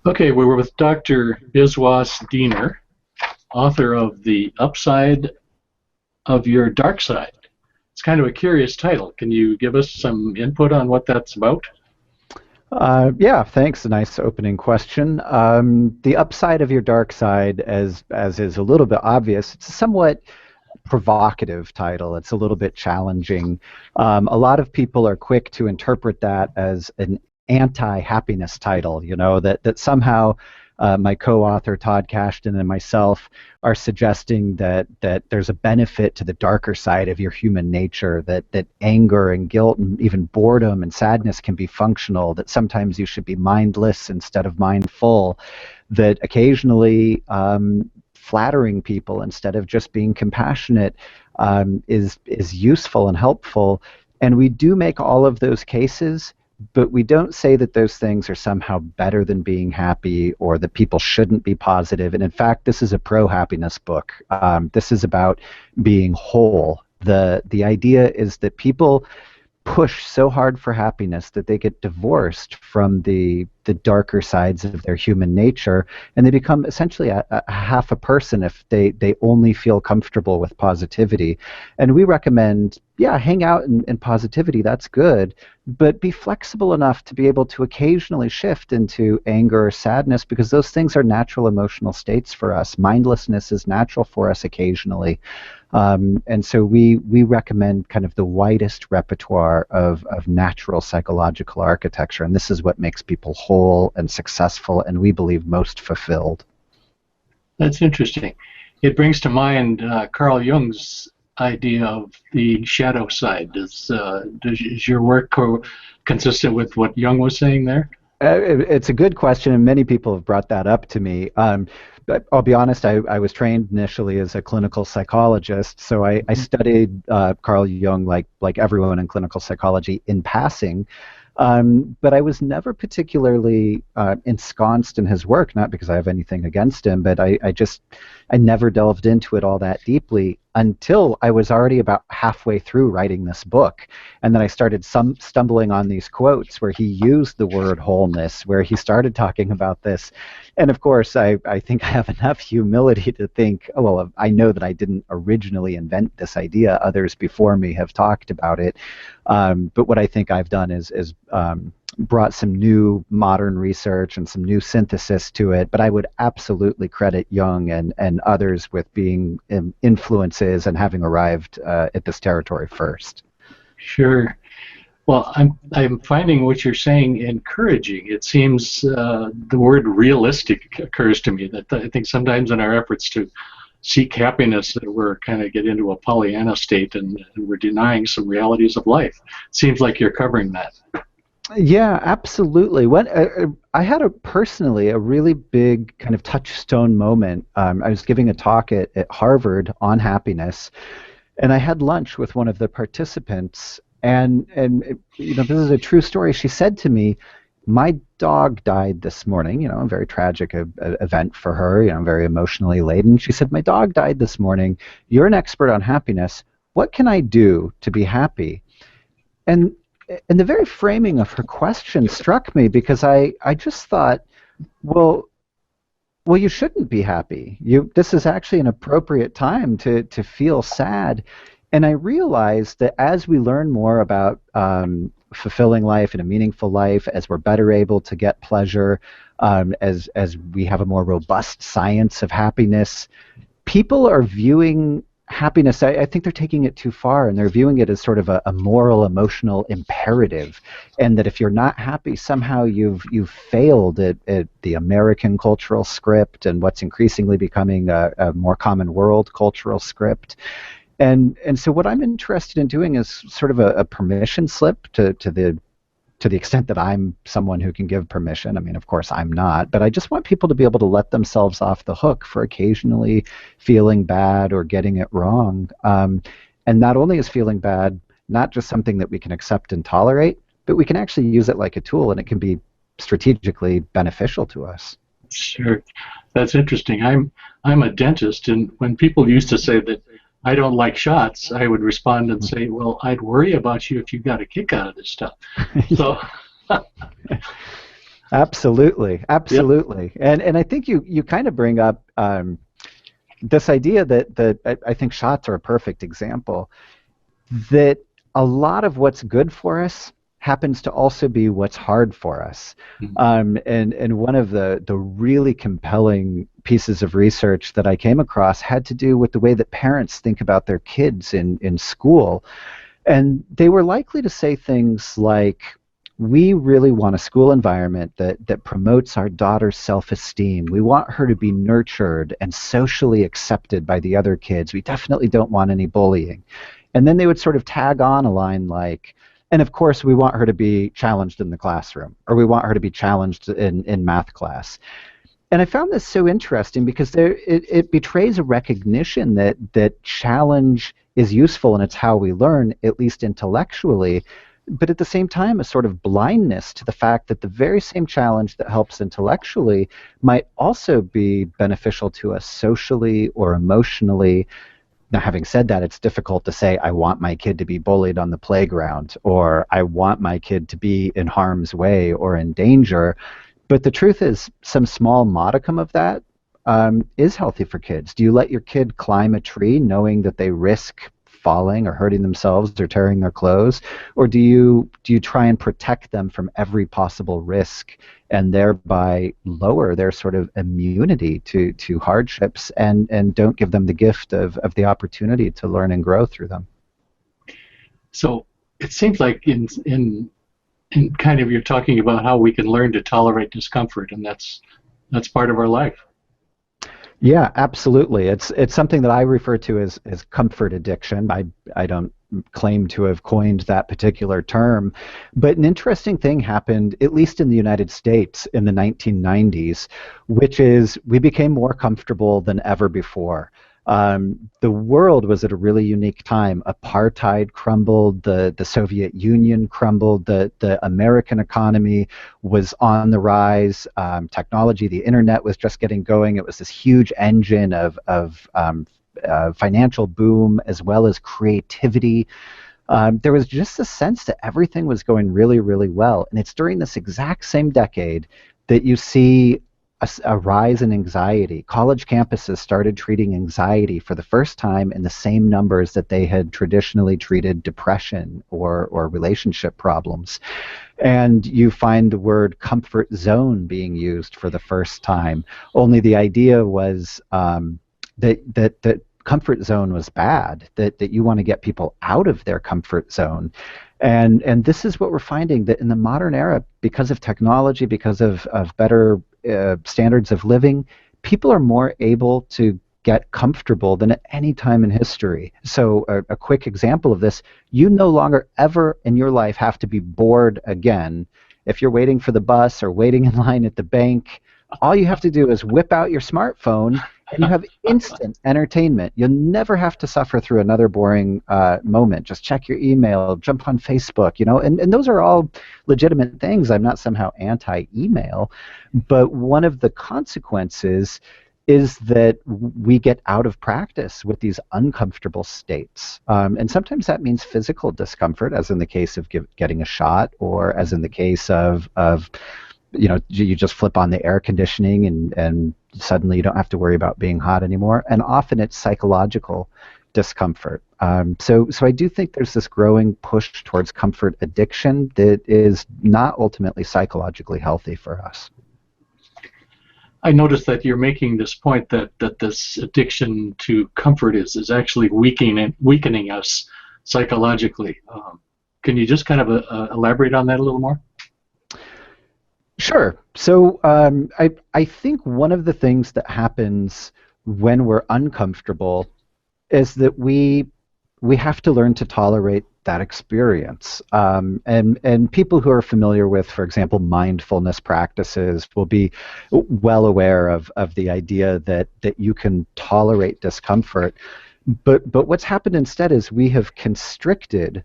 Okay, we were with Dr. Biswas Diener, author of The Upside of Your Dark Side. It's kind of a curious title. Can you give us some input on what that's about? Yeah, thanks. A nice opening question. The upside of your dark side, as is a little bit obvious, it's a somewhat provocative title. It's a little bit challenging. A lot of people are quick to interpret that as an anti-happiness title, that somehow my co-author Todd Cashton and myself are suggesting that there's a benefit to the darker side of your human nature, that anger and guilt and even boredom and sadness can be functional, that sometimes you should be mindless instead of mindful, that occasionally flattering people instead of just being compassionate is useful and helpful. And we do make all of those cases, but we don't say that those things are somehow better than being happy or that people shouldn't be positive. And in fact, this is a pro-happiness book. This is about being whole. The idea is that people push so hard for happiness that they get divorced from the darker sides of their human nature, and they become essentially a half a person if they only feel comfortable with positivity. And we recommend, hang out in positivity, that's good, but be flexible enough to be able to occasionally shift into anger or sadness, because those things are natural emotional states for us. Mindlessness is natural for us occasionally. And so we recommend kind of the widest repertoire of natural psychological architecture, and this is what makes people whole and successful, and we believe most fulfilled. That's interesting. It brings to mind Carl Jung's idea of the shadow side. Is your work consistent with what Jung was saying there? It's a good question, and many people have brought that up to me. But I'll be honest, I was trained initially as a clinical psychologist, so I studied Carl Jung like everyone in clinical psychology in passing. But I was never particularly ensconced in his work, not because I have anything against him, but I never delved into it all that deeply until I was already about halfway through writing this book. And then I started stumbling on these quotes where he used the word wholeness, where he started talking about this. And of course, I think I have enough humility to think, oh, well, I know that I didn't originally invent this idea. Others before me have talked about it. But what I think I've done is brought some new modern research and some new synthesis to it. But I would absolutely credit Jung and others with being influences and having arrived at this territory first. Sure. Well, I'm finding what you're saying encouraging. It seems the word realistic occurs to me. That I think sometimes in our efforts to seek happiness, that we're kind of get into a Pollyanna state and we're denying some realities of life. It seems like you're covering that. Yeah, absolutely. I had personally a really big kind of touchstone moment. I was giving a talk at Harvard on happiness, and I had lunch with one of the participants. And this is a true story. She said to me, "My dog died this morning." A very tragic event for her. Very emotionally laden. She said, "My dog died this morning. You're an expert on happiness. What can I do to be happy?" And the very framing of her question struck me, because I just thought, well, you shouldn't be happy. This is actually an appropriate time to feel sad. And I realized that as we learn more about fulfilling life and a meaningful life, as we're better able to get pleasure, as we have a more robust science of happiness, people are viewing happiness, I think they're taking it too far, and they're viewing it as sort of a moral, emotional imperative, and that if you're not happy, somehow you've failed at the American cultural script and what's increasingly becoming a more common world cultural script. And so what I'm interested in doing is sort of a permission slip to the extent that I'm someone who can give permission. I mean, of course, I'm not, but I just want people to be able to let themselves off the hook for occasionally feeling bad or getting it wrong. And not only is feeling bad not just something that we can accept and tolerate, but we can actually use it like a tool, and it can be strategically beneficial to us. Sure. That's interesting. I'm a dentist, and when people used to say that I don't like shots, I would respond and say, well, I'd worry about you if you got a kick out of this stuff. So Absolutely, Yep. absolutely. And I think you kind of bring up this idea that I think shots are a perfect example, that a lot of what's good for us happens to also be what's hard for us. Mm. And one of the really compelling pieces of research that I came across had to do with the way that parents think about their kids in school. And they were likely to say things like, we really want a school environment that promotes our daughter's self-esteem. We want her to be nurtured and socially accepted by the other kids. We definitely don't want any bullying. And then they would sort of tag on a line like, and of course, we want her to be challenged in the classroom, or we want her to be challenged in math class. And I found this so interesting because it betrays a recognition that challenge is useful and it's how we learn, at least intellectually, but at the same time, a sort of blindness to the fact that the very same challenge that helps intellectually might also be beneficial to us socially or emotionally. Now, having said that, it's difficult to say, I want my kid to be bullied on the playground, or I want my kid to be in harm's way or in danger. But the truth is, some small modicum of that is healthy for kids. Do you let your kid climb a tree knowing that they risk falling or hurting themselves or tearing their clothes, or do you try and protect them from every possible risk and thereby lower their sort of immunity to hardships and don't give them the gift of the opportunity to learn and grow through them? So it seems like in kind of you're talking about how we can learn to tolerate discomfort, and that's part of our life. Yeah, absolutely. It's something that I refer to as comfort addiction. I don't claim to have coined that particular term, but an interesting thing happened, at least in the United States in the 1990s, which is we became more comfortable than ever before. The world was at a really unique time. Apartheid crumbled, the Soviet Union crumbled, the American economy was on the rise. Technology, the internet was just getting going. It was this huge engine of financial boom as well as creativity. There was just a sense that everything was going really, really well. And it's during this exact same decade that you see a rise in anxiety. College campuses started treating anxiety for the first time in the same numbers that they had traditionally treated depression or relationship problems. And you find the word comfort zone being used for the first time. Only the idea was that comfort zone was bad, that you want to get people out of their comfort zone. And this is what we're finding, that in the modern era, because of technology, because of better standards of living, people are more able to get comfortable than at any time in history. So a quick example of this, you no longer ever in your life have to be bored again. If you're waiting for the bus or waiting in line at the bank, all you have to do is whip out your smartphone and you have instant entertainment. You'll never have to suffer through another boring moment. Just check your email, jump on Facebook, and those are all legitimate things. I'm not somehow anti-email, but one of the consequences is that we get out of practice with these uncomfortable states. And sometimes that means physical discomfort, as in the case of getting a shot, or as in the case of you just flip on the air conditioning and suddenly you don't have to worry about being hot anymore. And often it's psychological discomfort. So I do think there's this growing push towards comfort addiction that is not ultimately psychologically healthy for us. I noticed that you're making this point that this addiction to comfort is actually weakening us psychologically. Can you just kind of elaborate on that a little more? Sure. So I think one of the things that happens when we're uncomfortable is that we have to learn to tolerate that experience. And people who are familiar with, for example, mindfulness practices will be well aware of the idea that you can tolerate discomfort. But what's happened instead is we have constricted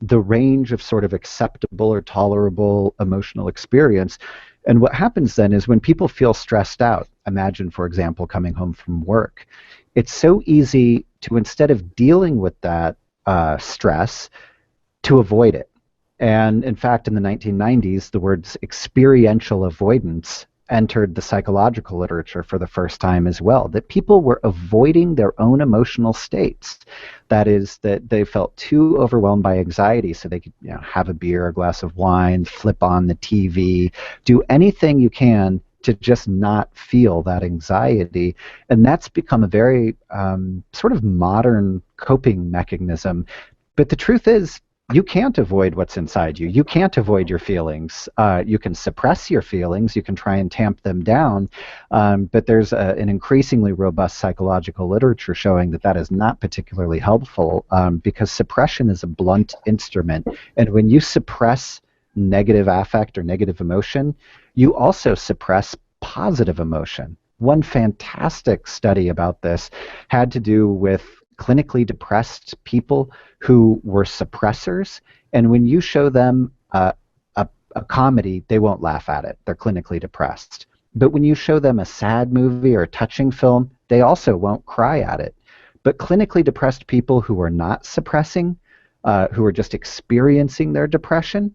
the range of sort of acceptable or tolerable emotional experience. And what happens then is when people feel stressed out, imagine, for example, coming home from work, it's so easy to, instead of dealing with that stress, to avoid it. And in fact, in the 1990s, the words experiential avoidance entered the psychological literature for the first time as well, that people were avoiding their own emotional states. That is, that they felt too overwhelmed by anxiety, so they could have a beer, a glass of wine, flip on the TV, do anything you can to just not feel that anxiety. And that's become a very sort of modern coping mechanism. But the truth is, you can't avoid what's inside you. You can't avoid your feelings. You can suppress your feelings. You can try and tamp them down. But there's an increasingly robust psychological literature showing that that is not particularly helpful because suppression is a blunt instrument. And when you suppress negative affect or negative emotion, you also suppress positive emotion. One fantastic study about this had to do with clinically depressed people who were suppressors, and when you show them a comedy, they won't laugh at it. They're clinically depressed. But when you show them a sad movie or a touching film, they also won't cry at it. But clinically depressed people who are not suppressing, who are just experiencing their depression,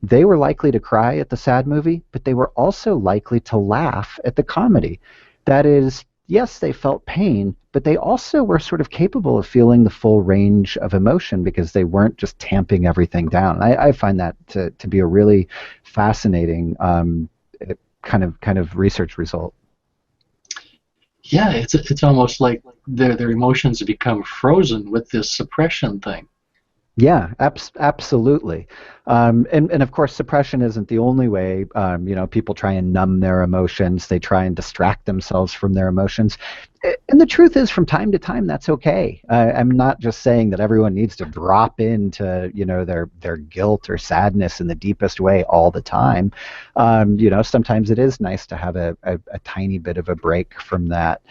they were likely to cry at the sad movie, but they were also likely to laugh at the comedy. That is, yes, they felt pain, but they also were sort of capable of feeling the full range of emotion because they weren't just tamping everything down. I find that to be a really fascinating kind of research result. Yeah, it's almost like their emotions become frozen with this suppression thing. Yeah, absolutely. And of course, suppression isn't the only way. People try and numb their emotions. They try and distract themselves from their emotions. And the truth is, from time to time, that's okay. I'm not just saying that everyone needs to drop into, their guilt or sadness in the deepest way all the time. Sometimes it is nice to have a tiny bit of a break from that.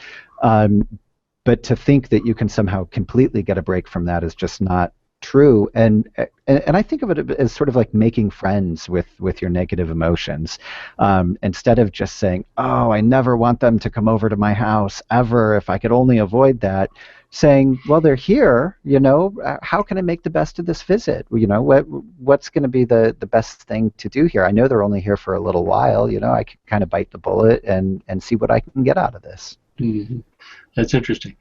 But to think that you can somehow completely get a break from that is just not true. And I think of it as sort of like making friends with your negative emotions. Instead of just saying, oh, I never want them to come over to my house ever, if I could only avoid that, saying, well, they're here, how can I make the best of this visit? What's going to be the best thing to do here? I know they're only here for a little while, I can kind of bite the bullet and see what I can get out of this. Mm-hmm. That's interesting.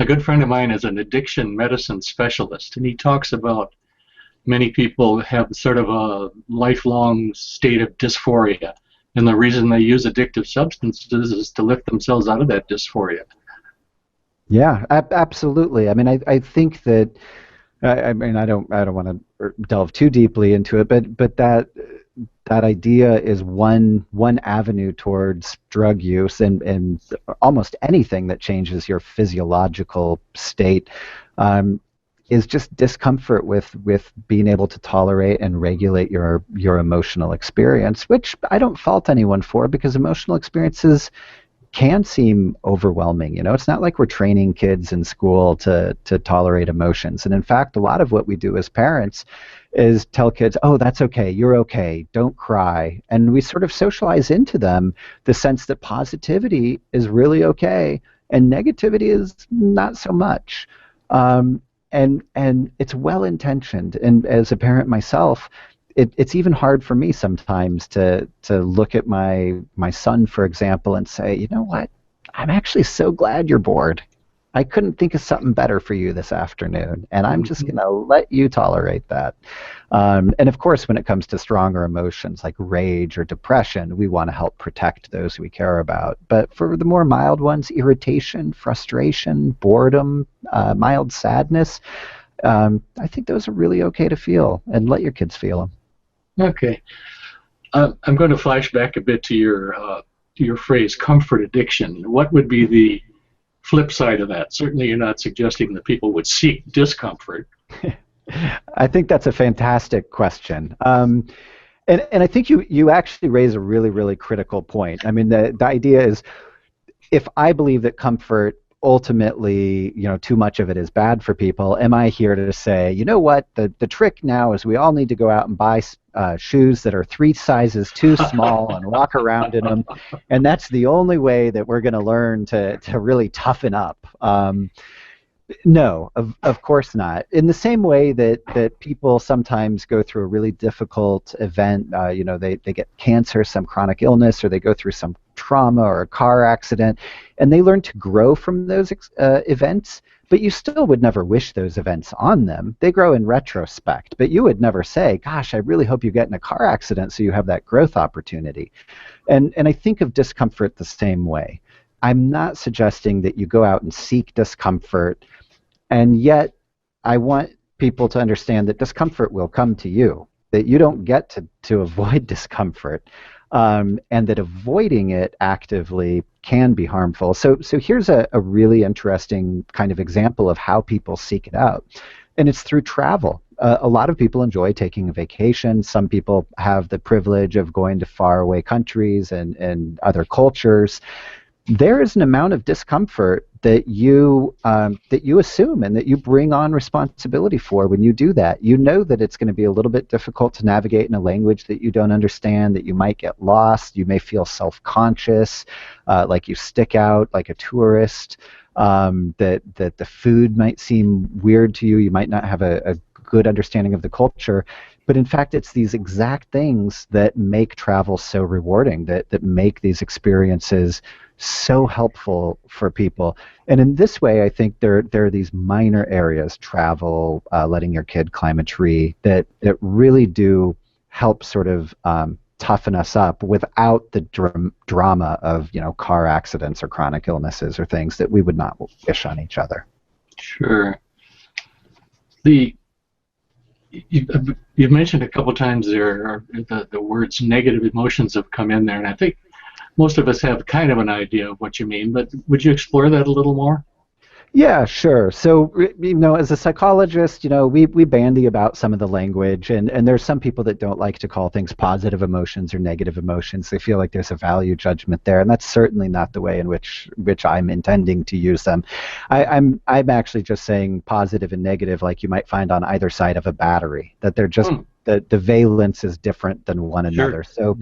A good friend of mine is an addiction medicine specialist, and he talks about many people have sort of a lifelong state of dysphoria, and the reason they use addictive substances is to lift themselves out of that dysphoria. Yeah, absolutely. I mean, I think that I don't want to delve too deeply into it, but that idea is one avenue towards drug use, and almost anything that changes your physiological state is just discomfort with being able to tolerate and regulate your emotional experience, which I don't fault anyone for, because emotional experiences can seem overwhelming. It's not like we're training kids in school to tolerate emotions. And in fact, a lot of what we do as parents is tell kids, oh, that's okay, you're okay, don't cry. And we sort of socialize into them the sense that positivity is really okay and negativity is not so much. And it's well-intentioned. And as a parent myself, it's even hard for me sometimes to look at my son, for example, and say, you know what, I'm actually so glad you're bored. I couldn't think of something better for you this afternoon, and I'm just going to let you tolerate that. And of course, when it comes to stronger emotions like rage or depression, we want to help protect those we care about. But for the more mild ones, irritation, frustration, boredom, mild sadness, I think those are really okay to feel, and let your kids feel them. Okay. I'm going to flash back a bit to your phrase, comfort addiction. What would be the flip side of that? Certainly you're not suggesting that people would seek discomfort. I think that's a fantastic question. And I think you actually raise a really, really critical point. I mean, the idea is, if I believe that comfort ultimately, too much of it is bad for people, am I here to say, you know what, the trick now is we all need to go out and buy shoes that are 3 sizes too small and walk around in them, and that's the only way that we're going to learn to really toughen up. No, of course not. In the same way that people sometimes go through a really difficult event, they get cancer, some chronic illness, or they go through some trauma or a car accident, and they learn to grow from those events, but you still would never wish those events on them. They grow in retrospect, but you would never say, gosh, I really hope you get in a car accident so you have that growth opportunity. And I think of discomfort the same way. I'm not suggesting that you go out and seek discomfort, and yet I want people to understand that discomfort will come to you, that you don't get to avoid discomfort, and that avoiding it actively can be harmful. So here's a really interesting kind of example of how people seek it out, and it's through travel. A lot of people enjoy taking a vacation. Some people have the privilege of going to faraway countries and other cultures. There is an amount of discomfort that you assume and that you bring on responsibility for when you do that. You know that it's going to be a little bit difficult to navigate in a language that you don't understand, that you might get lost, you may feel self-conscious, like you stick out like a tourist, that the food might seem weird to you, you might not have a good understanding of the culture. But in fact, it's these exact things that make travel so rewarding, that make these experiences so helpful for people. And in this way, I think there are these minor areas, travel, letting your kid climb a tree, that really do help sort of toughen us up without the drama of car accidents or chronic illnesses or things that we would not wish on each other. Sure. You've mentioned a couple times there the words negative emotions have come in there, and I think most of us have kind of an idea of what you mean, but would you explore that a little more? Yeah, sure. So, as a psychologist, we bandy about some of the language, and there's some people that don't like to call things positive emotions or negative emotions. They feel like there's a value judgment there, and that's certainly not the way in which I'm intending to use them. I'm actually just saying positive and negative, like you might find on either side of a battery, that they're just the valence is different than one another. So,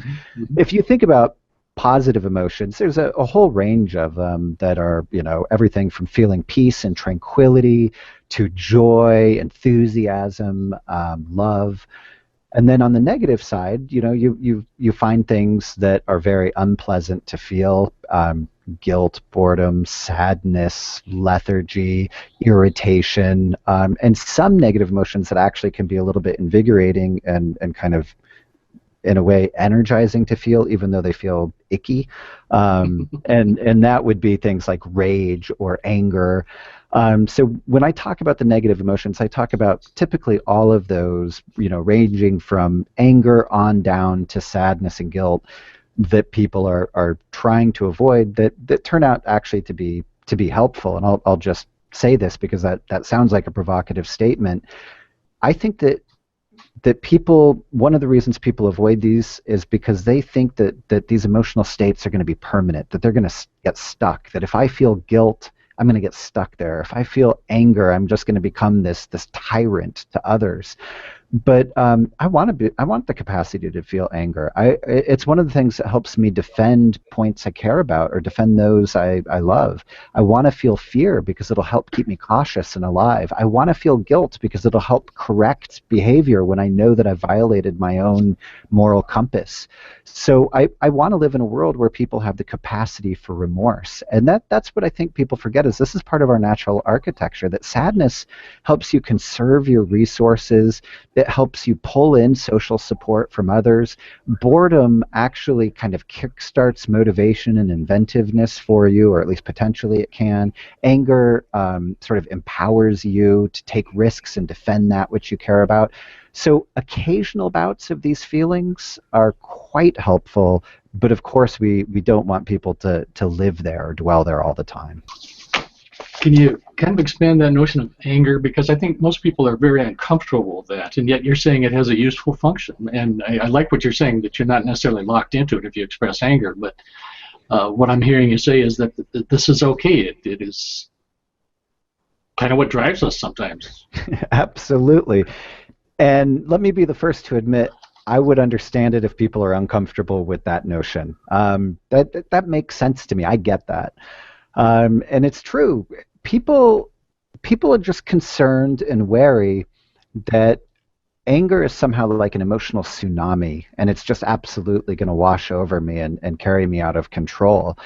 if you think about positive emotions, there's a whole range of them that are, everything from feeling peace and tranquility to joy, enthusiasm, love. And then on the negative side, you find things that are very unpleasant to feel, guilt, boredom, sadness, lethargy, irritation, and some negative emotions that actually can be a little bit invigorating and kind of, in a way, energizing to feel, even though they feel icky. And that would be things like rage or anger. So when I talk about the negative emotions, I talk about typically all of those, ranging from anger on down to sadness and guilt, that people are trying to avoid, that turn out actually to be helpful. And I'll just say this because that sounds like a provocative statement. I think that people, one of the reasons people avoid these is because they think that these emotional states are going to be permanent, that they're going to get stuck, that if I feel guilt, I'm going to get stuck there. If I feel anger, I'm just going to become this tyrant to others. But I want the capacity to feel anger. It's one of the things that helps me defend points I care about or defend those I love. I want to feel fear because it'll help keep me cautious and alive. I want to feel guilt because it'll help correct behavior when I know that I've violated my own moral compass. So I want to live in a world where people have the capacity for remorse. And that's what I think people forget, is this is part of our natural architecture, that sadness helps you conserve your resources. It helps you pull in social support from others. Boredom actually kind of kickstarts motivation and inventiveness for you, or at least potentially it can. Anger sort of empowers you to take risks and defend that which you care about. So occasional bouts of these feelings are quite helpful, but of course we don't want people to live there or dwell there all the time. Can you kind of expand that notion of anger? Because I think most people are very uncomfortable with that, and yet you're saying it has a useful function. And I like what you're saying, that you're not necessarily locked into it if you express anger, but what I'm hearing you say is that this is okay. It is kind of what drives us sometimes. Absolutely. And let me be the first to admit, I would understand it if people are uncomfortable with that notion. That makes sense to me. I get that. And it's true. People people are just concerned and wary that anger is somehow like an emotional tsunami, and it's just absolutely going to wash over me and carry me out of control.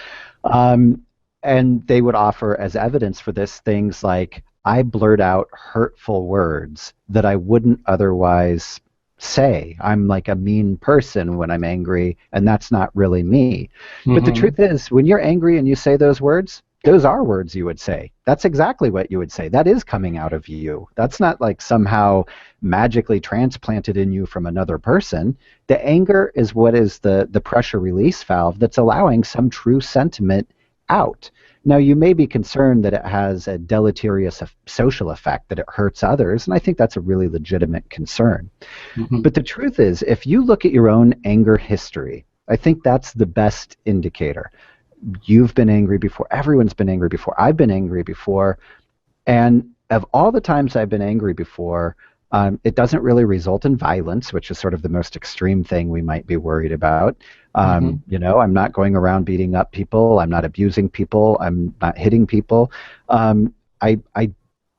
Um, and they would offer as evidence for this things like, I blurt out hurtful words that I wouldn't otherwise say. I'm like a mean person when I'm angry, and that's not really me. But the Mm-hmm. truth is, when you're angry and you say those are words you would say. That's exactly what you would say. That is coming out of you. That's not like somehow magically transplanted in you from another person. The anger is what is the pressure release valve that's allowing some true sentiment out. Now, you may be concerned that it has a deleterious social effect, that it hurts others, and I think that's a really legitimate concern. Mm-hmm. But the truth is, if you look at your own anger history, I think that's the best indicator. You've been angry before. Everyone's been angry before. I've been angry before. And of all the times I've been angry before, it doesn't really result in violence, which is sort of the most extreme thing we might be worried about. Mm-hmm. I'm not going around beating up people. I'm not abusing people. I'm not hitting people. I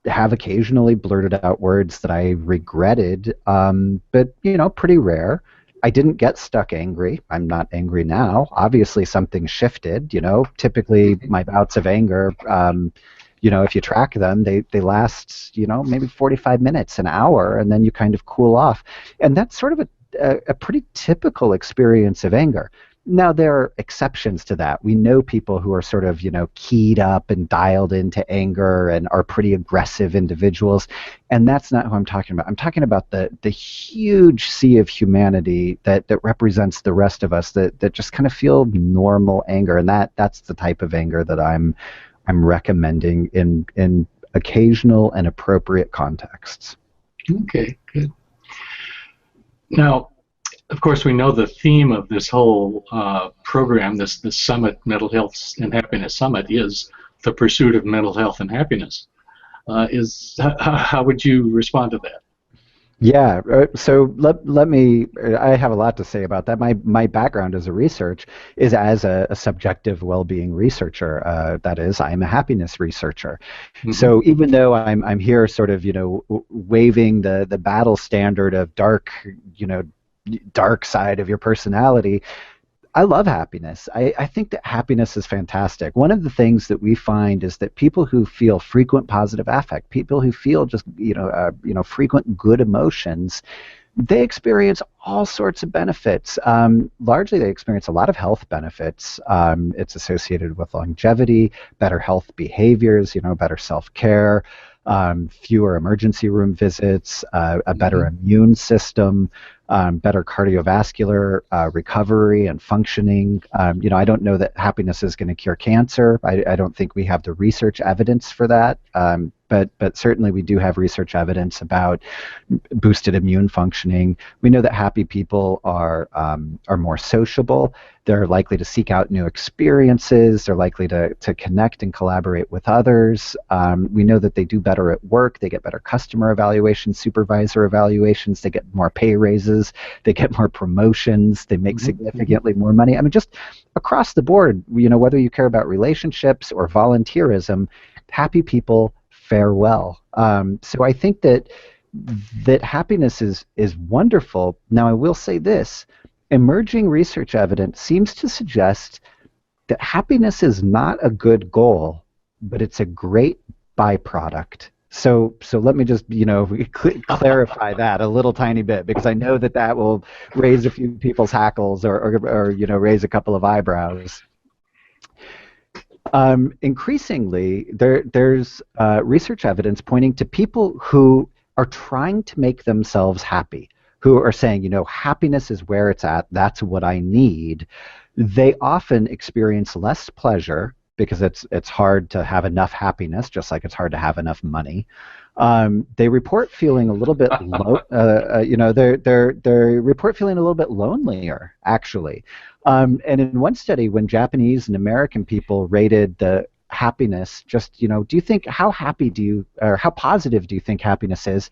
have occasionally blurted out words that I regretted, but pretty rare. I didn't get stuck angry. I'm not angry now. Obviously, something shifted. Typically my bouts of anger, if you track them, they last, maybe 45 minutes, an hour, and then you kind of cool off. And that's sort of a pretty typical experience of anger. Now, there are exceptions to that. We know people who are sort of, keyed up and dialed into anger and are pretty aggressive individuals. And that's not who I'm talking about. I'm talking about the huge sea of humanity that represents the rest of us that just kind of feel normal anger. And that's the type of anger that I'm recommending in occasional and appropriate contexts. Okay, good. Now, of course, we know the theme of this whole program, this summit, Mental Health and Happiness Summit, is the pursuit of mental health and happiness. How would you respond to that? Yeah, so let me. I have a lot to say about that. My background as a research is as a subjective well-being researcher. That is, I'm a happiness researcher. Mm-hmm. So even though I'm here, sort of, waving the battle standard of dark side of your personality, I love happiness. I think that happiness is fantastic. One of the things that we find is that people who feel frequent positive affect, people who feel just frequent good emotions, they experience all sorts of benefits. Largely, they experience a lot of health benefits. It's associated with longevity, better health behaviors, better self-care, fewer emergency room visits, a better immune system, better cardiovascular recovery and functioning. I don't know that happiness is going to cure cancer. I don't think we have the research evidence for that. But certainly we do have research evidence about boosted immune functioning. We know that happy people are more sociable. They're likely to seek out new experiences. They're likely to connect and collaborate with others. We know that they do better at work. They get better customer evaluations, supervisor evaluations. They get more pay raises. They get more promotions. They make significantly more money. I mean, just across the board, whether you care about relationships or volunteerism, happy people fare well. So I think that happiness is wonderful. Now, I will say this. Emerging research evidence seems to suggest that happiness is not a good goal, but it's a great byproduct. So let me just clarify that a little tiny bit, because I know that will raise a few people's hackles or raise a couple of eyebrows. Increasingly, there's research evidence pointing to people who are trying to make themselves happy, who are saying, happiness is where it's at, that's what I need. They often experience less pleasure because it's hard to have enough happiness, just like it's hard to have enough money. They report feeling a little bit they report feeling a little bit lonelier, actually. And in one study, when Japanese and American people rated the happiness, just do you think how positive do you think happiness is?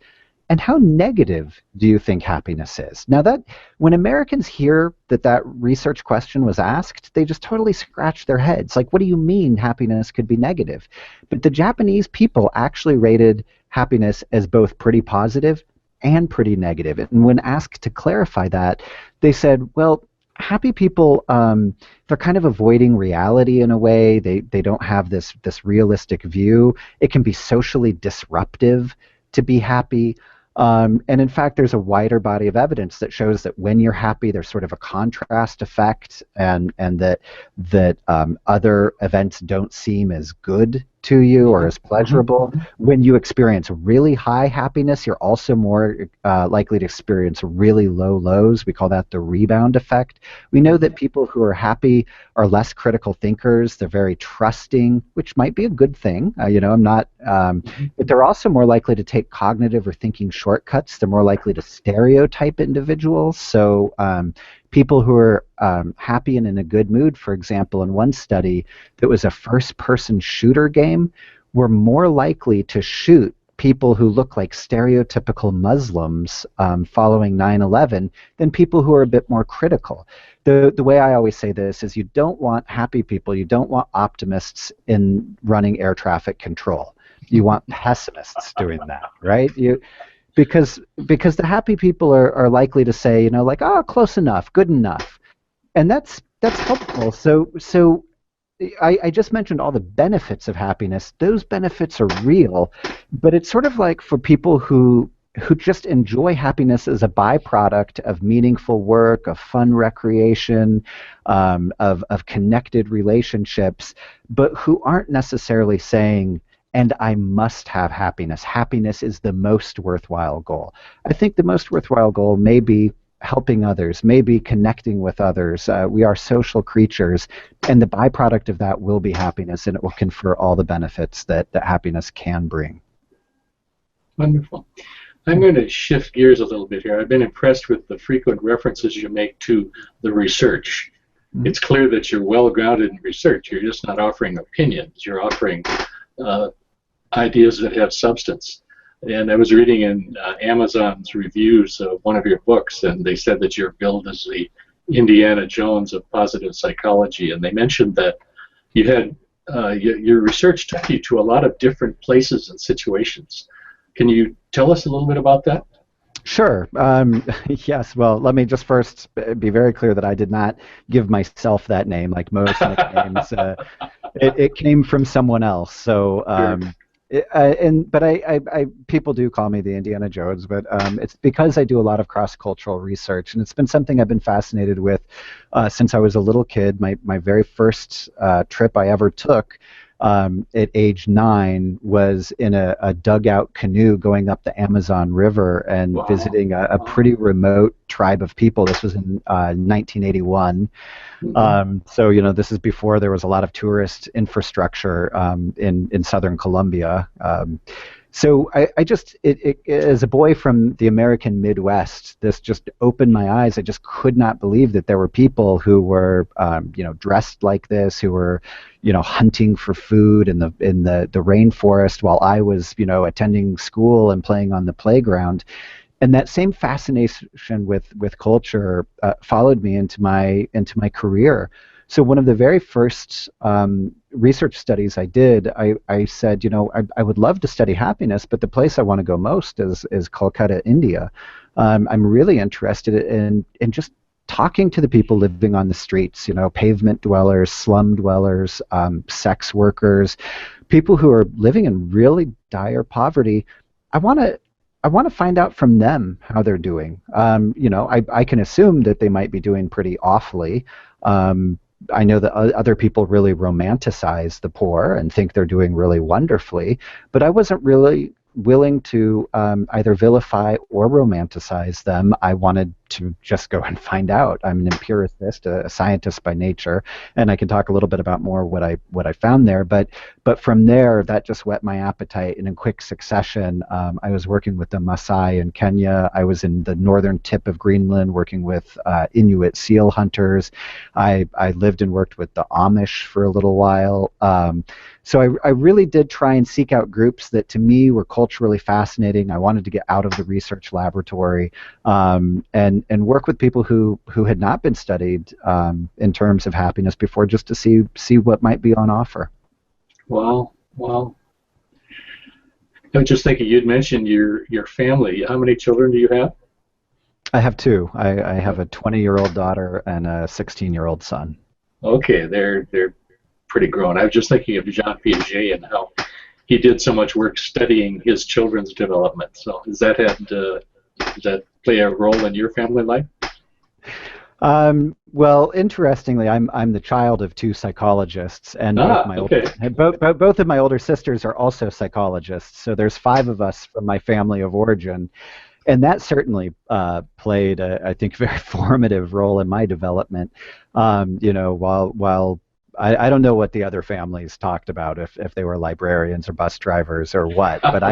And how negative do you think happiness is? Now, that when Americans hear that research question was asked, they just totally scratch their heads. Like, what do you mean happiness could be negative? But the Japanese people actually rated happiness as both pretty positive and pretty negative. And when asked to clarify that, they said, well, happy people, they're kind of avoiding reality in a way. They don't have this realistic view. It can be socially disruptive to be happy. And in fact, there's a wider body of evidence that shows that when you're happy, there's sort of a contrast effect, and that other events don't seem as good to you or as pleasurable. When you experience really high happiness, you're also more likely to experience really low lows. We call that the rebound effect. We know that people who are happy are less critical thinkers. They're very trusting, which might be a good thing. I'm not, but they're also more likely to take cognitive or thinking shortcuts. They're more likely to stereotype individuals. So people who are happy and in a good mood, for example, in one study that was a first-person shooter game, were more likely to shoot people who look like stereotypical Muslims following 9/11 than people who are a bit more critical. The way I always say this is you don't want happy people, you don't want optimists in running air traffic control. You want pessimists doing that, right? Because the happy people are likely to say, like, oh, close enough, good enough. And that's helpful. So I just mentioned all the benefits of happiness. Those benefits are real, but it's sort of like for people who just enjoy happiness as a byproduct of meaningful work, of fun recreation, of connected relationships, but who aren't necessarily saying, and I must have happiness. Happiness is the most worthwhile goal. I think the most worthwhile goal may be helping others, maybe connecting with others. We are social creatures, and the byproduct of that will be happiness, and it will confer all the benefits that happiness can bring. Wonderful. I'm going to shift gears a little bit here. I've been impressed with the frequent references you make to the research. It's clear that you're well-grounded in research. You're just not offering opinions. You're offering ideas that have substance. And I was reading in Amazon's reviews of one of your books, and they said that you're billed as the Indiana Jones of positive psychology, and they mentioned that you had your research took you to a lot of different places and situations. Can you tell us a little bit about that? Sure. Yes. Well, let me just first be very clear that I did not give myself that name, like most nicknames. It came from someone else. So. Sure. But people do call me the Indiana Jones, but it's because I do a lot of cross-cultural research, and it's been something I've been fascinated with since I was a little kid. My very first trip I ever took at age 9 was in a dugout canoe going up the Amazon River and visiting a pretty remote tribe of people. This was in 1981. So, this is before there was a lot of tourist infrastructure in southern Colombia. So I just, as a boy from the American Midwest, this just opened my eyes. I just could not believe that there were people who were, dressed like this, who were, hunting for food in the rainforest while I was, attending school and playing on the playground. And that same fascination with culture followed me into my career. So one of the very first research studies I did, I said, I would love to study happiness, but the place I want to go most is Calcutta, India. I'm really interested in just talking to the people living on the streets, pavement dwellers, slum dwellers, sex workers, people who are living in really dire poverty. I want to find out from them how they're doing. I can assume that they might be doing pretty awfully. I know that other people really romanticize the poor and think they're doing really wonderfully, but I wasn't really willing to either vilify or romanticize them. I wanted to just go and find out. I'm an empiricist, a scientist by nature, and I can talk a little bit about more what I found there. But from there, that just whet my appetite. And in quick succession, I was working with the Maasai in Kenya. I was in the northern tip of Greenland working with Inuit seal hunters. I lived and worked with the Amish for a little while. So I really did try and seek out groups that to me were culturally fascinating. I wanted to get out of the research laboratory and work with people who had not been studied in terms of happiness before, just to see what might be on offer. Wow. I was just thinking, you'd mentioned your family. How many children do you have? I have two. I have a 20-year-old daughter and a 16-year-old son. Okay, they're pretty grown. I was just thinking of Jean Piaget and how he did so much work studying his children's development. So does that play a role in your family life? Well, interestingly, I'm the child of two psychologists, and both of my older sisters are also psychologists. So there's 5 of us from my family of origin, and that certainly played, I think, a very formative role in my development. While I don't know what the other families talked about, if they were librarians or bus drivers or what, but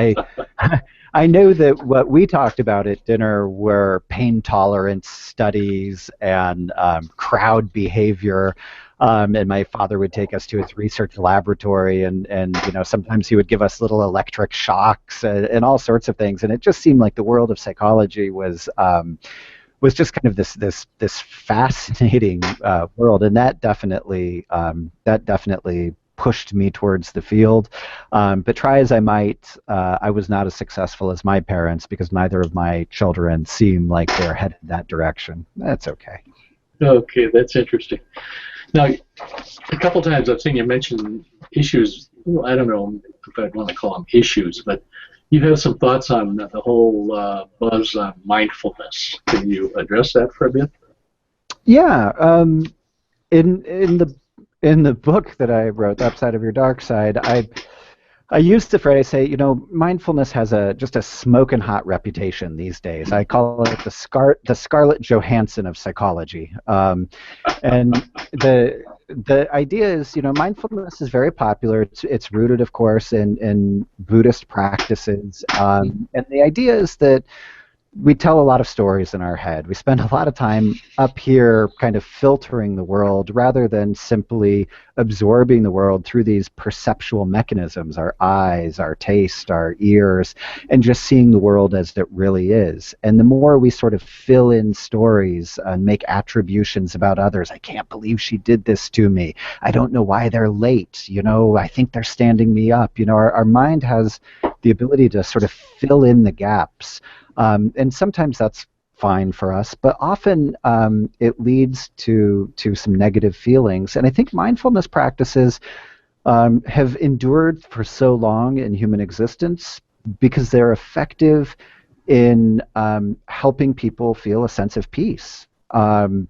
I know that what we talked about at dinner were pain tolerance studies and crowd behavior. And my father would take us to his research laboratory, and sometimes he would give us little electric shocks and all sorts of things. And it just seemed like the world of psychology was just kind of this fascinating world, and that definitely pushed me towards the field. But try as I might, I was not as successful as my parents, because neither of my children seem like they're headed that direction. That's okay. Okay, that's interesting. Now, a couple times I've seen you mention issues. Well, I don't know if I'd want to call them issues, but you have some thoughts on the whole buzz on mindfulness. Can you address that for a bit? Yeah. In the book that I wrote, The Upside of Your Dark Side, I used the phrase, say, mindfulness has just a smoking hot reputation these days. I call it the Scarlett Johansson of psychology. And the idea is, mindfulness is very popular. It's rooted, of course, in Buddhist practices. And the idea is that we tell a lot of stories in our head. We spend a lot of time up here kind of filtering the world rather than simply absorbing the world through these perceptual mechanisms, our eyes, our taste, our ears, and just seeing the world as it really is. And the more we sort of fill in stories and make attributions about others, I can't believe she did this to me. I don't know why they're late. I think they're standing me up. Our mind has the ability to sort of fill in the gaps. And sometimes that's fine for us, but often it leads to some negative feelings. And I think mindfulness practices have endured for so long in human existence because they're effective in helping people feel a sense of peace. I'm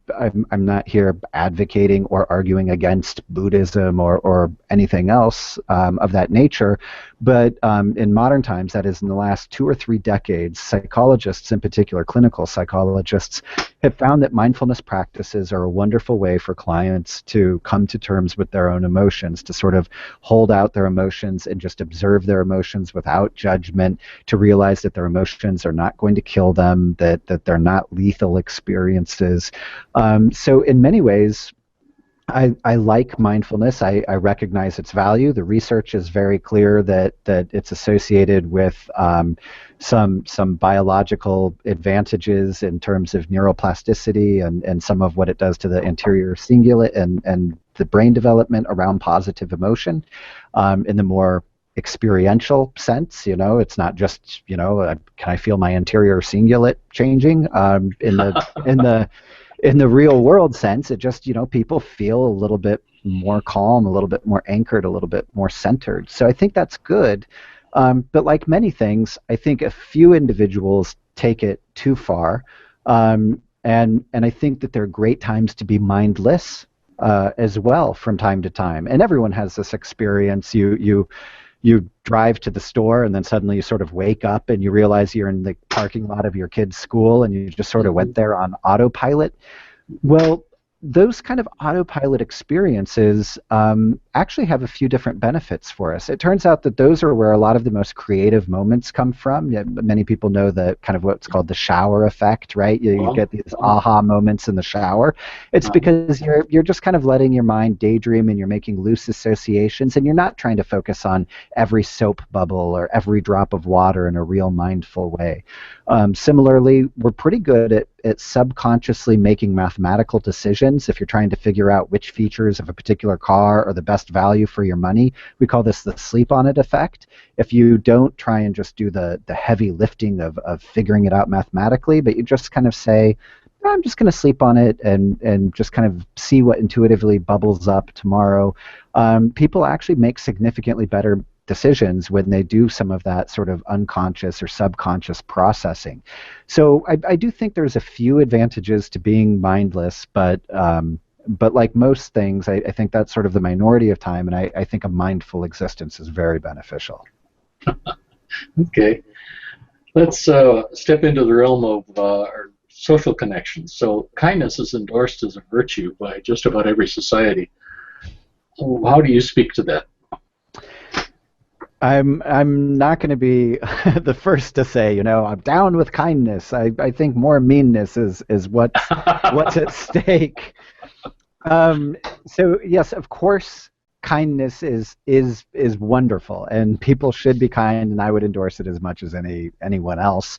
not here advocating or arguing against Buddhism or anything else of that nature, but in modern times, that is in the last 2 or 3 decades, psychologists, in particular clinical psychologists, have found that mindfulness practices are a wonderful way for clients to come to terms with their own emotions, to sort of hold out their emotions and just observe their emotions without judgment, to realize that their emotions are not going to kill them, that they're not lethal experiences. So in many ways, I like mindfulness. I recognize its value. The research is very clear that it's associated with some biological advantages in terms of neuroplasticity and some of what it does to the anterior cingulate and the brain development around positive emotion. In the more experiential sense, it's not just, can I feel my anterior cingulate changing? In the real world sense, it just, people feel a little bit more calm, a little bit more anchored, a little bit more centered. So I think that's good. But like many things, I think a few individuals take it too far. And I think that there are great times to be mindless as well from time to time. And everyone has this experience. you drive to the store and then suddenly you sort of wake up and you realize you're in the parking lot of your kid's school and you just sort of went there on autopilot. Well, those kind of autopilot experiences actually have a few different benefits for us. It turns out that those are where a lot of the most creative moments come from. Yeah, many people know the kind of what's called the shower effect, right? You get these aha moments in the shower. It's because you're just kind of letting your mind daydream and you're making loose associations, and you're not trying to focus on every soap bubble or every drop of water in a real mindful way. Similarly, we're pretty good at subconsciously making mathematical decisions. If you're trying to figure out which features of a particular car are the best value for your money, we call this the sleep on it effect. If you don't try and just do the heavy lifting of figuring it out mathematically, but you just kind of say, I'm just going to sleep on it and just kind of see what intuitively bubbles up tomorrow, people actually make significantly better decisions when they do some of that sort of unconscious or subconscious processing. So I do think there's a few advantages to being mindless, but like most things, I think that's sort of the minority of time, and I think a mindful existence is very beneficial. Okay. Let's step into the realm of our social connections. So kindness is endorsed as a virtue by just about every society. How do you speak to that? I'm not going to be the first to say, I'm down with kindness. I think more meanness is what's at stake. So yes, of course, kindness is wonderful, and people should be kind, and I would endorse it as much as anyone else.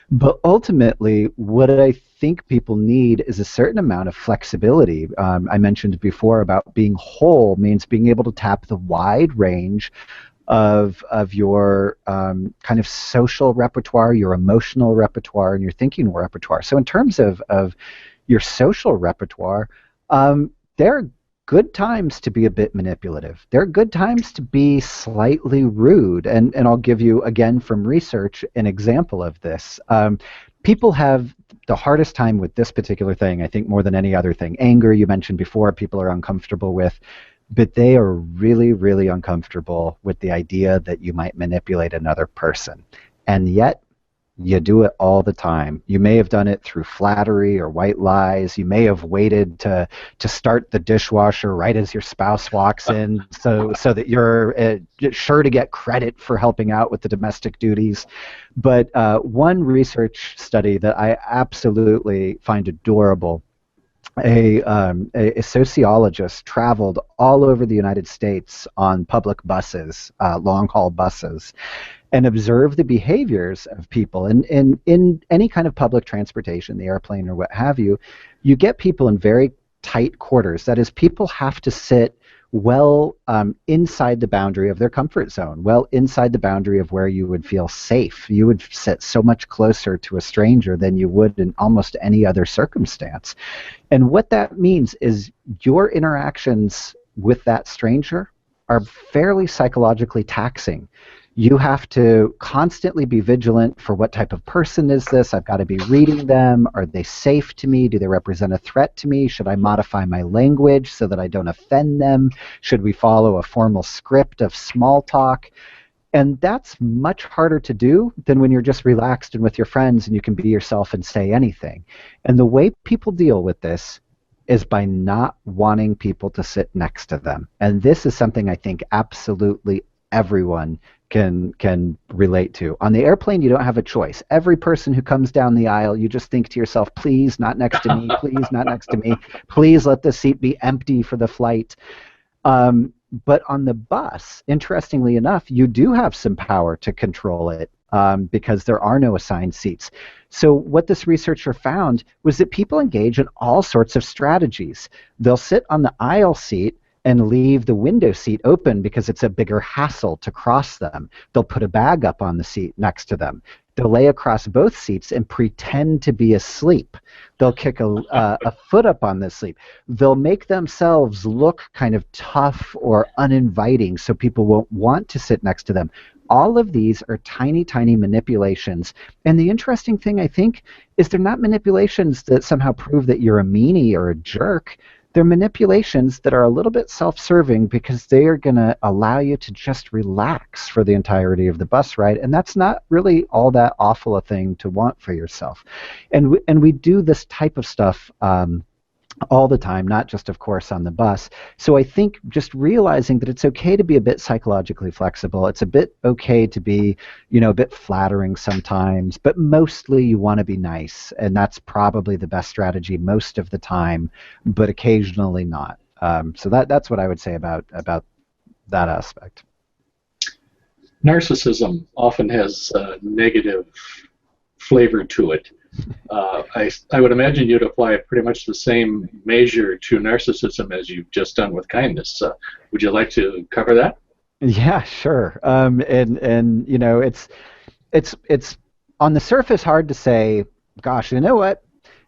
But ultimately, what I think people need is a certain amount of flexibility. I mentioned before about being whole means being able to tap the wide range of your kind of social repertoire, your emotional repertoire, and your thinking repertoire. So in terms of your social repertoire, there are good times to be a bit manipulative. There are good times to be slightly rude. And I'll give you, again, from research, an example of this. People have the hardest time with this particular thing, I think, more than any other thing. Anger, you mentioned before, people are uncomfortable with. But they are really, really uncomfortable with the idea that you might manipulate another person. And yet, you do it all the time. You may have done it through flattery or white lies. You may have waited to start the dishwasher right as your spouse walks in so that you're sure to get credit for helping out with the domestic duties. But one research study that I absolutely find adorable, a sociologist traveled all over the United States on public buses, long-haul buses, and observed the behaviors of people. And in any kind of public transportation, the airplane or what have you, you get people in very tight quarters. That is, people have to sit well inside the boundary of their comfort zone, well inside the boundary of where you would feel safe. You would sit so much closer to a stranger than you would in almost any other circumstance. And what that means is your interactions with that stranger are fairly psychologically taxing. You have to constantly be vigilant for what type of person is this? I've got to be reading them. Are they safe to me? Do they represent a threat to me? Should I modify my language so that I don't offend them? Should we follow a formal script of small talk? And that's much harder to do than when you're just relaxed and with your friends and you can be yourself and say anything. And the way people deal with this is by not wanting people to sit next to them. And this is something I think absolutely everyone can relate to. On the airplane, you don't have a choice. Every person who comes down the aisle, you just think to yourself, please, not next to me, please, not next to me, please let the seat be empty for the flight. But on the bus, interestingly enough, you do have some power to control it because there are no assigned seats. So what this researcher found was that people engage in all sorts of strategies. They'll sit on the aisle seat and leave the window seat open because it's a bigger hassle to cross them. They'll put a bag up on the seat next to them. They'll lay across both seats and pretend to be asleep. They'll kick a foot up on the sleep. They'll make themselves look kind of tough or uninviting so people won't want to sit next to them. All of these are tiny, tiny manipulations. And the interesting thing, I think, is they're not manipulations that somehow prove that you're a meanie or a jerk. they're manipulations that are a little bit self-serving because they are going to allow you to just relax for the entirety of the bus ride, and that's not really all that awful a thing to want for yourself. And we do this type of stuff all the time, not just, of course, on the bus. So I think just realizing that it's okay to be a bit psychologically flexible. It's a bit okay to be, a bit flattering sometimes, but mostly you want to be nice, and that's probably the best strategy most of the time, but occasionally not. So that's what I would say about that aspect. Narcissism often has a negative flavor to it. I would imagine you'd apply pretty much the same measure to narcissism as you've just done with kindness. Would you like to cover that? Yeah, sure. And it's on the surface hard to say, gosh, you know what?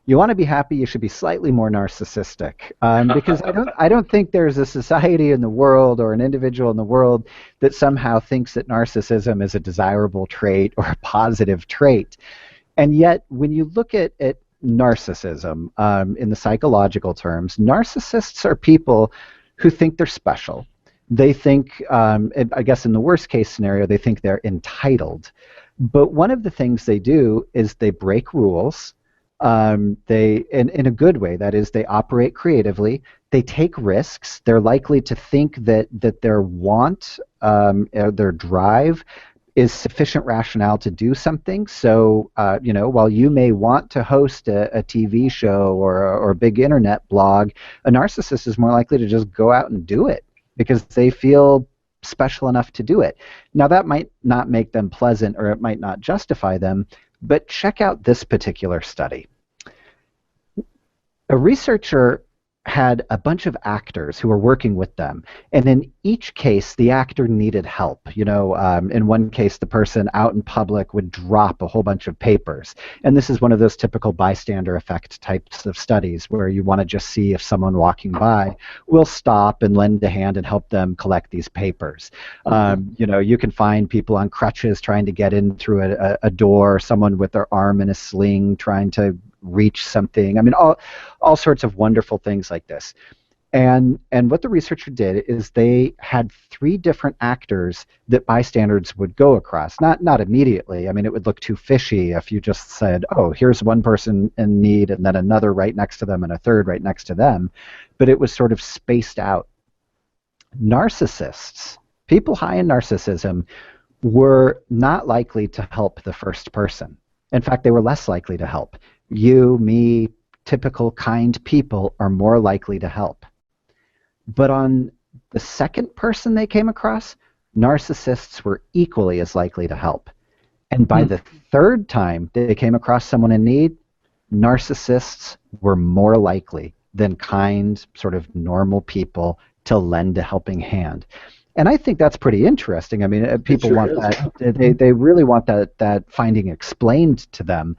You want to be happy, you should be slightly more narcissistic, because I don't think there's a society in the world or an individual in the world that somehow thinks that narcissism is a desirable trait or a positive trait. And yet, when you look at narcissism in the psychological terms, narcissists are people who think they're special. They think, I guess in the worst case scenario, they think they're entitled. But one of the things they do is they break rules. They, in a good way, that is, they operate creatively. They take risks. They're likely to think that their want, their drive, is sufficient rationale to do something. So, while you may want to host a TV show or a big internet blog, a narcissist is more likely to just go out and do it because they feel special enough to do it. Now, that might not make them pleasant, or it might not justify them, but check out this particular study. A researcher had a bunch of actors who were working with them, and in each case the actor needed help. In one case the person out in public would drop a whole bunch of papers, and this is one of those typical bystander effect types of studies where you want to just see if someone walking by will stop and lend a hand and help them collect these papers. You can find people on crutches trying to get in through a door, someone with their arm in a sling trying to reach something. I mean, all sorts of wonderful things like this. And what the researcher did is they had 3 different actors that bystanders would go across. Not immediately. I mean, it would look too fishy if you just said, oh, here's one person in need and then another right next to them and a third right next to them. But it was sort of spaced out. Narcissists, people high in narcissism, were not likely to help the first person. In fact, they were less likely to help. You, me, typical kind people are more likely to help. But on the second person they came across, narcissists were equally as likely to help. And by the third time they came across someone in need, narcissists were more likely than kind, sort of normal people to lend a helping hand. And I think that's pretty interesting. I mean, people want that. They really want that finding explained to them.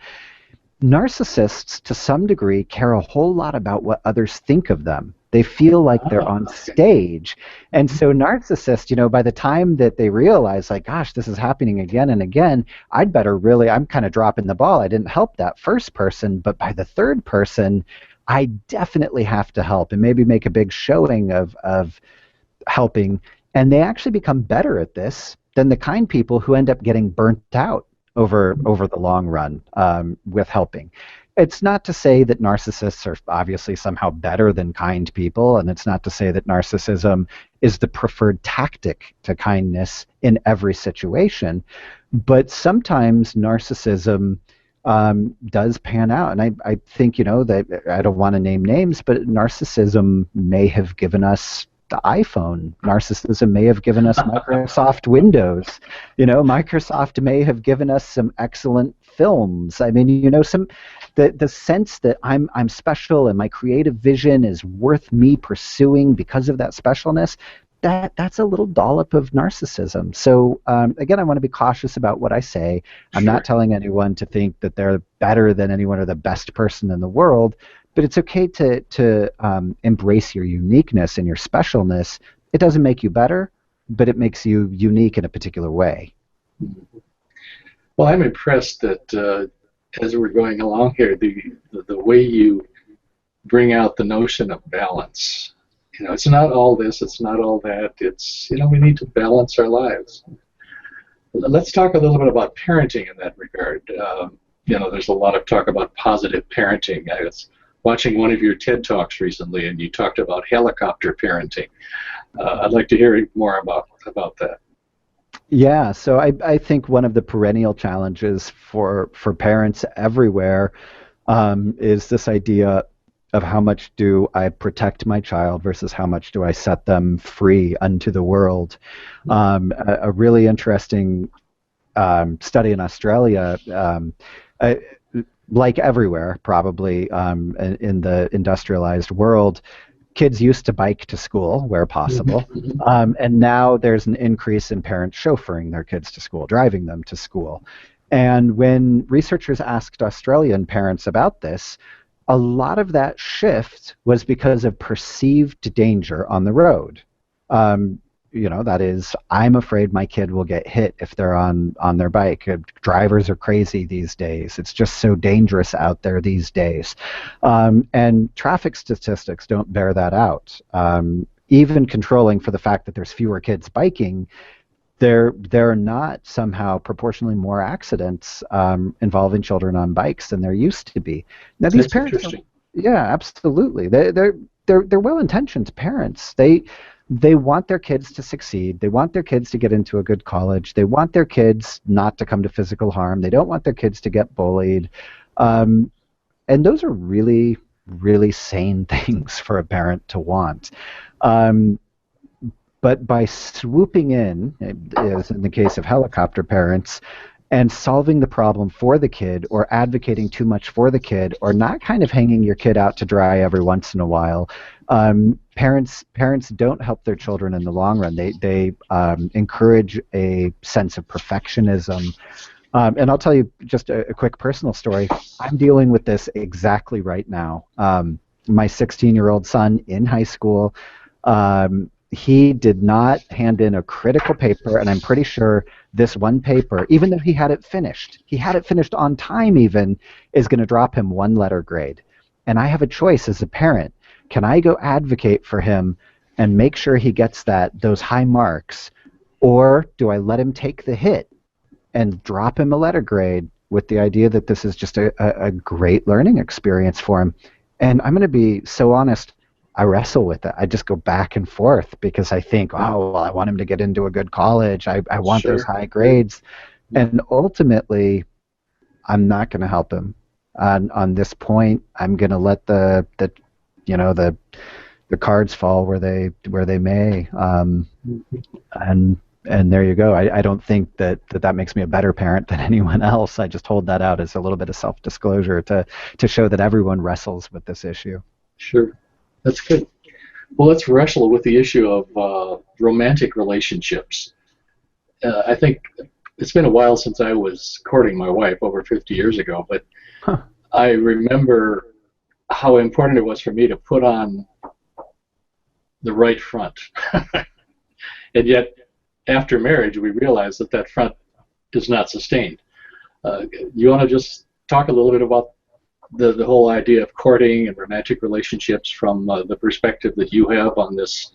Narcissists, to some degree, care a whole lot about what others think of them. They feel like they're on stage. And so narcissists, by the time that they realize, like, gosh, this is happening again and again, I'm kind of dropping the ball. I didn't help that first person, but by the third person, I definitely have to help and maybe make a big showing of helping. And they actually become better at this than the kind people who end up getting burnt out over the long run with helping. It's not to say that narcissists are obviously somehow better than kind people, and it's not to say that narcissism is the preferred tactic to kindness in every situation, but sometimes narcissism does pan out. And I think, that I don't want to name names, but narcissism may have given us the iPhone. Narcissism may have given us Microsoft Windows. Microsoft may have given us some excellent films. I mean, the sense that I'm special and my creative vision is worth me pursuing because of that specialness, that's a little dollop of narcissism. So again, I want to be cautious about what I say. I'm not telling anyone to think that they're better than anyone or the best person in the world. But it's okay to embrace your uniqueness and your specialness. It doesn't make you better, but it makes you unique in a particular way. Well, I'm impressed that as we're going along here, the way you bring out the notion of balance. It's not all this, it's not all that. It's, we need to balance our lives. Let's talk a little bit about parenting in that regard. There's a lot of talk about positive parenting. I was watching one of your TED Talks recently, and you talked about helicopter parenting. I'd like to hear more about that. Yeah, so I think one of the perennial challenges for parents everywhere is this idea of how much do I protect my child versus how much do I set them free unto the world. A really interesting study in Australia, like everywhere probably in the industrialized world, kids used to bike to school where possible, and now there's an increase in parents chauffeuring their kids to school, driving them to school. And when researchers asked Australian parents about this, a lot of that shift was because of perceived danger on the road. That is, I'm afraid my kid will get hit if they're on their bike. Drivers are crazy these days. It's just so dangerous out there these days. And traffic statistics don't bear that out. Even controlling for the fact that there's fewer kids biking, there are not somehow proportionally more accidents involving children on bikes than there used to be. Now these parents, yeah, absolutely. They're well-intentioned parents. They want their kids to succeed. They want their kids to get into a good college. They want their kids not to come to physical harm. They don't want their kids to get bullied. And those are really, really sane things for a parent to want. But by swooping in, as in the case of helicopter parents, and solving the problem for the kid or advocating too much for the kid or not kind of hanging your kid out to dry every once in a while, parents don't help their children in the long run. They encourage a sense of perfectionism. And I'll tell you just a quick personal story. I'm dealing with this exactly right now. My 16-year-old son in high school, he did not hand in a critical paper, and I'm pretty sure this one paper, even though he had it finished on time even, is going to drop him one letter grade. And I have a choice as a parent. Can I go advocate for him and make sure he gets those high marks, or do I let him take the hit and drop him a letter grade with the idea that this is just a great learning experience for him? And I'm going to be so honest, I wrestle with it. I just go back and forth because I think, oh, well, I want him to get into a good college. I want those high grades. And ultimately, I'm not going to help him. On this point, I'm going to let the cards fall where they may. And there you go. I don't think that makes me a better parent than anyone else. I just hold that out as a little bit of self-disclosure to show that everyone wrestles with this issue. Sure. That's good. Well, let's wrestle with the issue of romantic relationships. I think it's been a while since I was courting my wife, over 50 years ago, but I remember how important it was for me to put on the right front. And yet, after marriage, we realized that front is not sustained. You want to just talk a little bit about the whole idea of courting and romantic relationships from the perspective that you have on this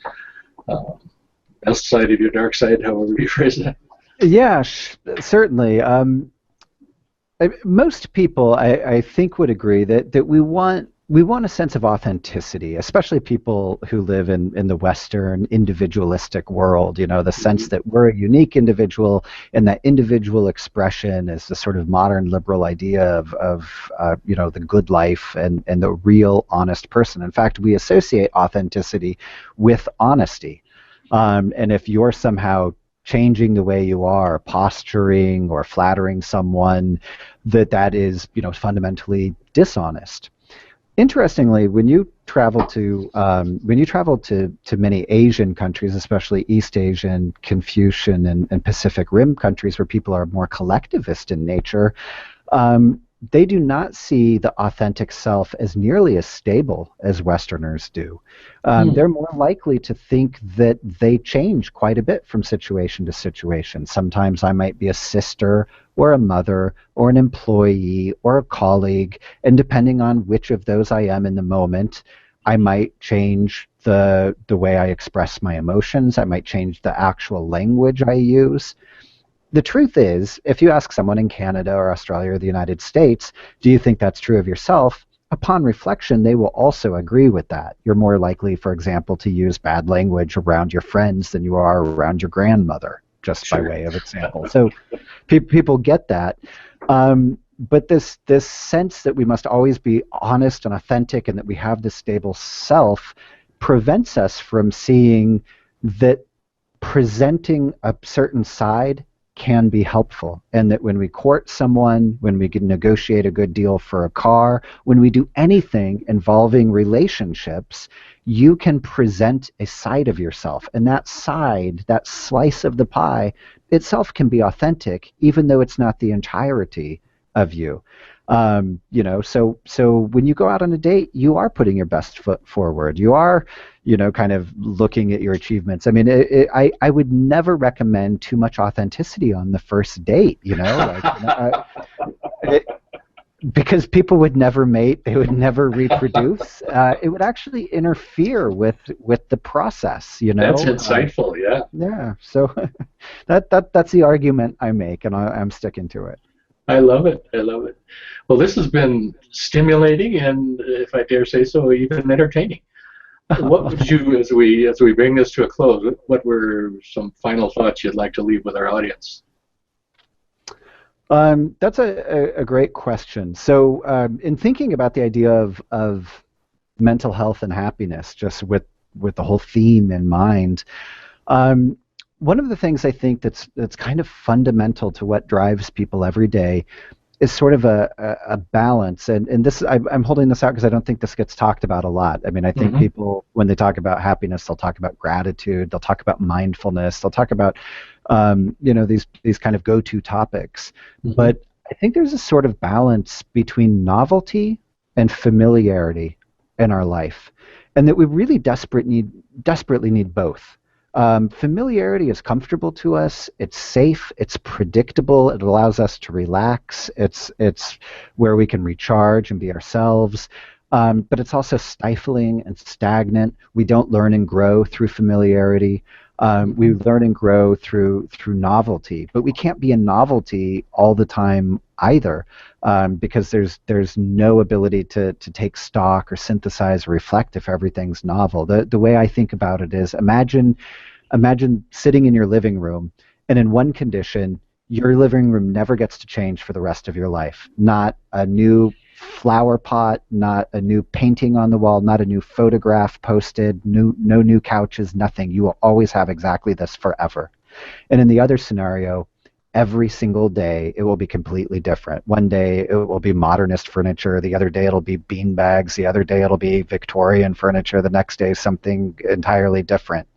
best side of your dark side, however you phrase it? Yeah, certainly. Most people, I think, would agree that we want a sense of authenticity, especially people who live in the Western individualistic world, the sense that we're a unique individual, and that individual expression is the sort of modern liberal idea of the good life and the real honest person. In fact, we associate authenticity with honesty. And if you're somehow changing the way you are, posturing or flattering someone, that is, fundamentally dishonest. Interestingly, when you travel to many Asian countries, especially East Asian, Confucian, and Pacific Rim countries, where people are more collectivist in nature, they do not see the authentic self as nearly as stable as Westerners do. They're more likely to think that they change quite a bit from situation to situation. Sometimes I might be a sister or a mother or an employee or a colleague, and depending on which of those I am in the moment, I might change the way I express my emotions. I might change the actual language I use. The truth is, if you ask someone in Canada or Australia or the United States, do you think that's true of yourself? Upon reflection, they will also agree with that. You're more likely, for example, to use bad language around your friends than you are around your grandmother, just by way of example. So people get that. But this sense that we must always be honest and authentic and that we have this stable self prevents us from seeing that presenting a certain side can be helpful, and that when we court someone, when we can negotiate a good deal for a car, when we do anything involving relationships, you can present a side of yourself, and that side, that slice of the pie itself, can be authentic even though it's not the entirety of you. So when you go out on a date, you are putting your best foot forward. You are, kind of looking at your achievements. I mean, I would never recommend too much authenticity on the first date. Because people would never mate, they would never reproduce. It would actually interfere with the process. That's insightful. Yeah. So that's the argument I make, and I'm sticking to it. I love it. Well, this has been stimulating and, if I dare say so, even entertaining. What would you, as we bring this to a close, what were some final thoughts you'd like to leave with our audience? That's a great question. So in thinking about the idea of mental health and happiness, just with the whole theme in mind, one of the things I think that's kind of fundamental to what drives people every day is sort of a balance. And this, I'm holding this out because I don't think this gets talked about a lot. I mean, I think people, when they talk about happiness, they'll talk about gratitude, they'll talk about mindfulness, they'll talk about, these kind of go-to topics. But I think there's a sort of balance between novelty and familiarity in our life, and that we really desperately need both. Familiarity is comfortable to us. It's safe. It's predictable. It allows us to relax. It's where we can recharge and be ourselves. But it's also stifling and stagnant. We don't learn and grow through familiarity. We learn and grow through novelty. But we can't be a novelty all the time either, because there's no ability to take stock or synthesize or reflect if everything's novel. The way I think about it is, imagine sitting in your living room, and in one condition, your living room never gets to change for the rest of your life. Not a new flower pot, not a new painting on the wall, not a new photograph posted, no new couches, nothing. You will always have exactly this forever. And in the other scenario, every single day it will be completely different. One day it will be modernist furniture, the other day it'll be bean bags, the other day it'll be Victorian furniture, the next day something entirely different.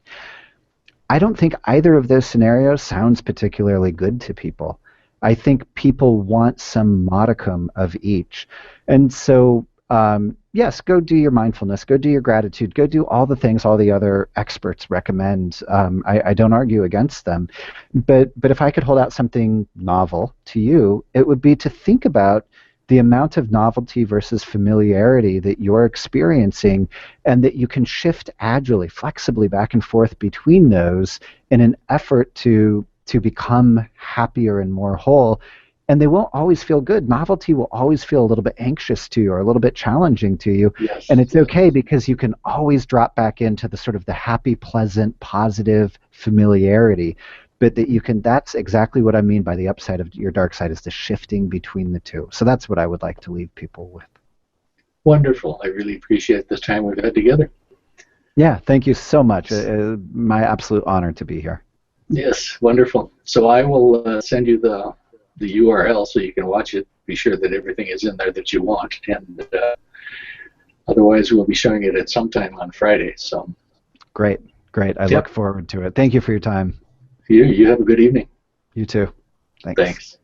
I don't think either of those scenarios sounds particularly good to people. I think people want some modicum of each. And so, yes, go do your mindfulness, go do your gratitude, go do all the things all the other experts recommend. I don't argue against them. But if I could hold out something novel to you, it would be to think about the amount of novelty versus familiarity that you're experiencing, and that you can shift agilely, flexibly back and forth between those in an effort to become happier and more whole. And they won't always feel good. Novelty will always feel a little bit anxious to you or a little bit challenging to you. Yes. And it's okay, because you can always drop back into the sort of the happy, pleasant, positive familiarity. But that's exactly what I mean by the upside of your dark side, is the shifting between the two. So that's what I would like to leave people with. Wonderful. I really appreciate this time we've had together. Yeah, thank you so much. My absolute honor to be here. Yes, wonderful. So I will send you the URL so you can watch it. Be sure that everything is in there that you want. And otherwise, we'll be showing it at some time on Friday. So Great. I look forward to it. Thank you for your time. You have a good evening. You too. Thanks.